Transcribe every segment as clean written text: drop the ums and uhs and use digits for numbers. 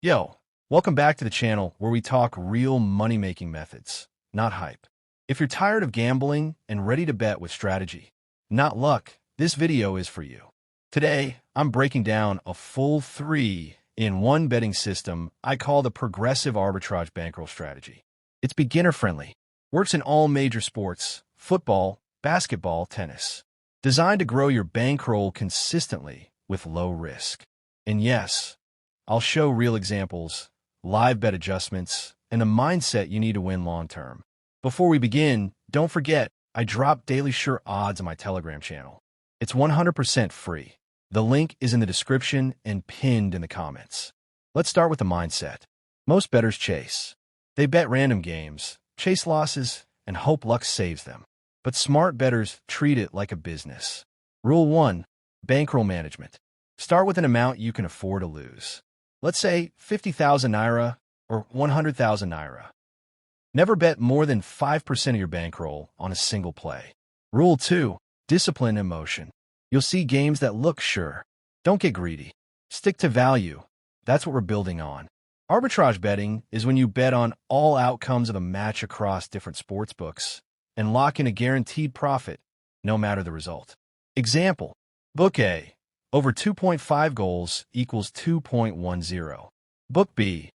Yo, welcome back to the channel where we talk real money-making methods, not hype. If you're tired of gambling and ready to bet with strategy, not luck, this video is for you. Today, I'm breaking down a full 3-in-1 betting system I call the Progressive Arbitrage Bankroll Strategy. It's beginner-friendly, works in all major sports, football, basketball, tennis. Designed to grow your bankroll consistently with low risk. And yes, I'll show real examples, live bet adjustments, and the mindset you need to win long-term. Before we begin, don't forget, I drop daily sure odds on my Telegram channel. It's 100% free. The link is in the description and pinned in the comments. Let's start with the mindset. Most bettors chase. They bet random games, chase losses, and hope luck saves them. But smart bettors treat it like a business. Rule 1. Bankroll management. Start with an amount you can afford to lose. Let's say 50,000 Naira or 100,000 Naira. Never bet more than 5% of your bankroll on a single play. Rule 2. Discipline and motion. You'll see games that look sure. Don't get greedy. Stick to value. That's what we're building on. Arbitrage betting is when you bet on all outcomes of a match across different sports books and lock in a guaranteed profit, no matter the result. Example. Book A. Over 2.5 goals equals 2.10. Book B.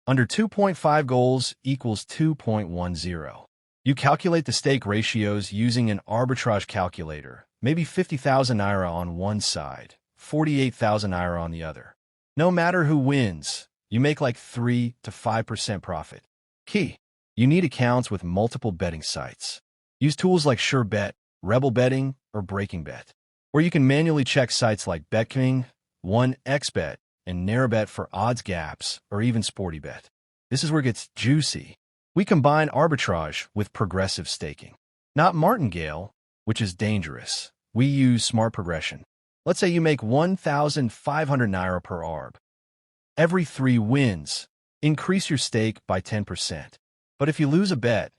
Under 2.5 goals equals 2.10. You calculate the stake ratios using an arbitrage calculator, maybe 50,000 Naira on one side, 48,000 Naira on the other. No matter who wins, you make like 3 to 5% profit. Key. You need accounts with multiple betting sites. Use tools like SureBet, Rebel Betting, or Breaking Bet, where you can manually check sites like BetKing, 1xBet, and NarrowBet for odds gaps, or even SportyBet. This is where it gets juicy. We combine arbitrage with progressive staking. Not martingale, which is dangerous. We use smart progression. Let's say you make 1,500 Naira per arb. Every 3 wins, increase your stake by 10%. But if you lose a bet,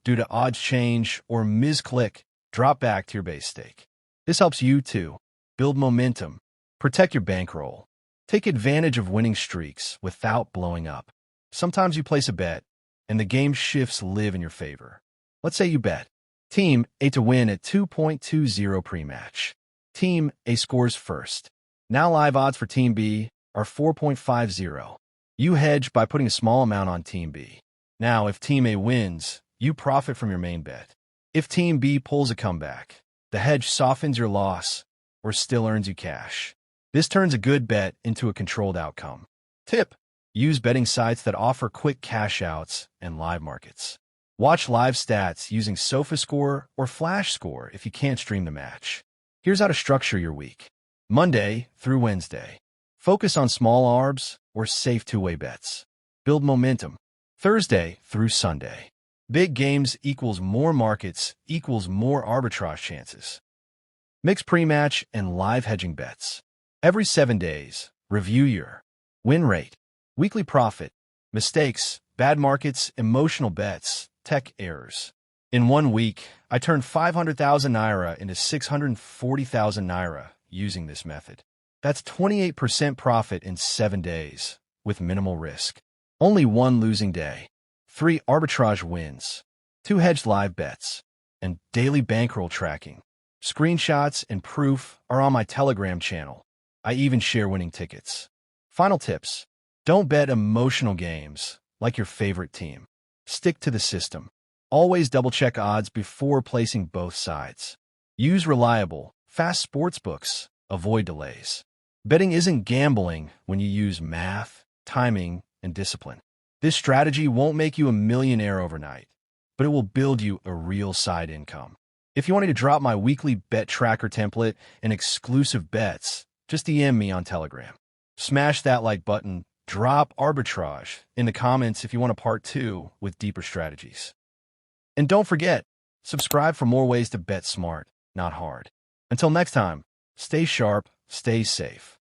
due to odds change or misclick, drop back to your base stake. This helps you to build momentum, protect your bankroll, take advantage of winning streaks without blowing up. Sometimes you place a bet, and the game shifts live in your favor. Let's say you bet Team A to win at 2.20 pre-match. Team A scores first. Now live odds for Team B are 4.50. You hedge by putting a small amount on Team B. Now, if Team A wins, you profit from your main bet. If Team B pulls a comeback, the hedge softens your loss or still earns you cash. This turns a good bet into a controlled outcome. Tip. Use betting sites that offer quick cash outs and live markets. Watch live stats using SofaScore or FlashScore if you can't stream the match. Here's how to structure your week. Monday through Wednesday. Focus on small arbs or safe two-way bets. Build momentum. Thursday through Sunday. Big games equals more markets equals more arbitrage chances. Mix pre-match and live hedging bets. Every 7 days, review your win rate, weekly profit, mistakes, bad markets, emotional bets, tech errors. In 1 week, I turned 500,000 Naira into 640,000 Naira using this method. That's 28% profit in 7 days, with minimal risk. Only 1 losing day. 3 arbitrage wins, 2 hedged live bets, and daily bankroll tracking. Screenshots and proof are on my Telegram channel. I even share winning tickets. Final tips. Don't bet emotional games like your favorite team. Stick to the system. Always double-check odds before placing both sides. Use reliable, fast sportsbooks. Avoid delays. Betting isn't gambling when you use math, timing, and discipline. This strategy won't make you a millionaire overnight, but it will build you a real side income. If you want me to drop my weekly bet tracker template and exclusive bets, just DM me on Telegram. Smash that like button, drop arbitrage in the comments if you want a part 2 with deeper strategies. And don't forget, subscribe for more ways to bet smart, not hard. Until next time, stay sharp, stay safe.